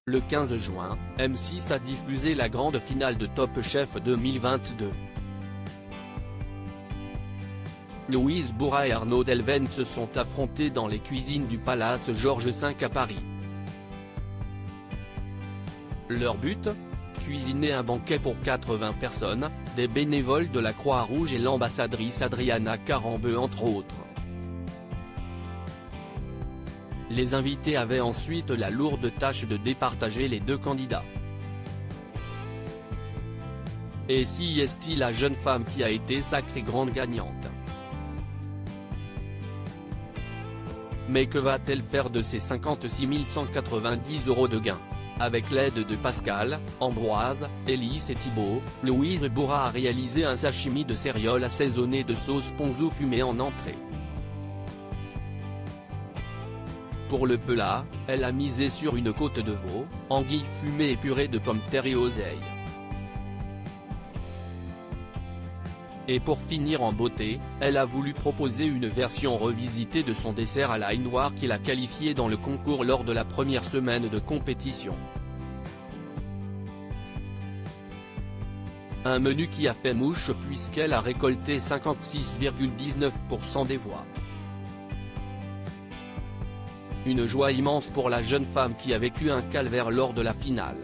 Le 15 juin, M6 a diffusé la grande finale de Top Chef 2022. Louise Bourra et Arnaud Delven se sont affrontés dans les cuisines du Palace Georges V à Paris. Leur but ? Cuisiner un banquet pour 80 personnes, des bénévoles de la Croix-Rouge et l'ambassadrice Adriana Carambeu entre autres. Les invités avaient ensuite la lourde tâche de départager les deux candidats. Et si est la jeune femme qui a été sacrée grande gagnante? Mais que va-t-elle faire de ces 56 190 € de gains? Avec l'aide de Pascal, Ambroise, Élise et Thibault, Louise Bourra a réalisé un sashimi de céréales assaisonné de sauce ponzu fumée en entrée. Pour le plat, elle a misé sur une côte de veau, anguilles fumées et purée de pommes de terre et oseille. Et pour finir en beauté, elle a voulu proposer une version revisitée de son dessert à l'ail noir qu'il a qualifié dans le concours lors de la première semaine de compétition. Un menu qui a fait mouche puisqu'elle a récolté 56,19% des voix. Une joie immense pour la jeune femme qui a vécu un calvaire lors de la finale.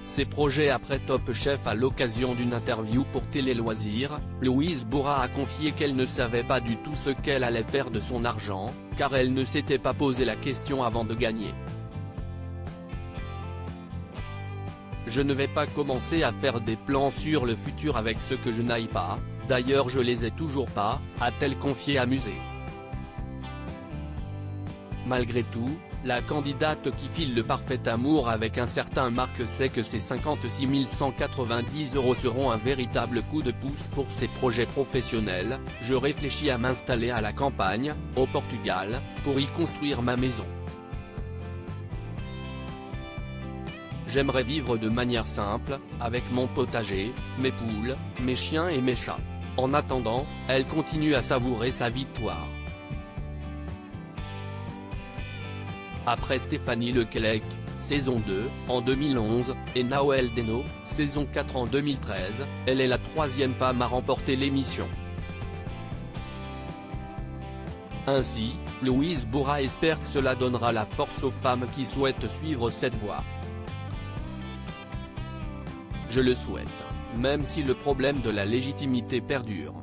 Ses projets après Top Chef. À l'occasion d'une interview pour Télé Loisirs, Louise Bourra a confié qu'elle ne savait pas du tout ce qu'elle allait faire de son argent, car elle ne s'était pas posé la question avant de gagner. Je ne vais pas commencer à faire des plans sur le futur avec ce que je n'aille pas, d'ailleurs je les ai toujours pas, a-t-elle confié amusée. Malgré tout, la candidate qui file le parfait amour avec un certain Marc sait que ces 56 190 € seront un véritable coup de pouce pour ses projets professionnels. Je réfléchis à m'installer à la campagne, au Portugal, pour y construire ma maison. J'aimerais vivre de manière simple, avec mon potager, mes poules, mes chiens et mes chats. En attendant, elle continue à savourer sa victoire. Après Stéphanie Leclèc, saison 2, en 2011, et Naoël Deno, saison 4 en 2013, elle est la troisième femme à remporter l'émission. Ainsi, Louise Bourra espère que cela donnera la force aux femmes qui souhaitent suivre cette voie. Je le souhaite, même si le problème de la légitimité perdure.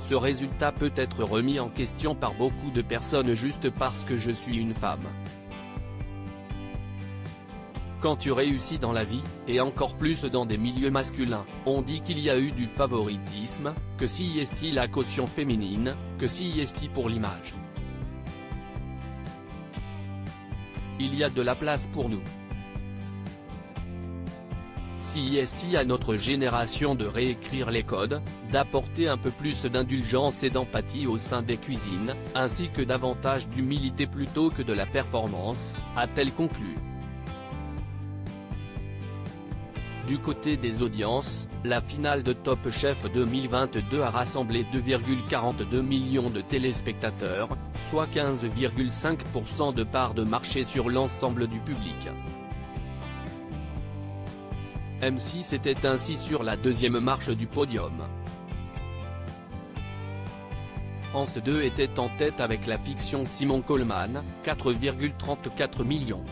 Ce résultat peut être remis en question par beaucoup de personnes juste parce que je suis une femme. Quand tu réussis dans la vie, et encore plus dans des milieux masculins, on dit qu'il y a eu du favoritisme, que si est la caution féminine, que si est pour l'image. Il y a de la place pour nous. Si est à notre génération de réécrire les codes, d'apporter un peu plus d'indulgence et d'empathie au sein des cuisines, ainsi que davantage d'humilité plutôt que de la performance, a-t-elle conclu. Du côté des audiences, la finale de Top Chef 2022 a rassemblé 2,42 millions de téléspectateurs, soit 15,5% de part de marché sur l'ensemble du public. M6 était ainsi sur la deuxième marche du podium. France 2 était en tête avec la fiction Simon Coleman, 4,34 millions.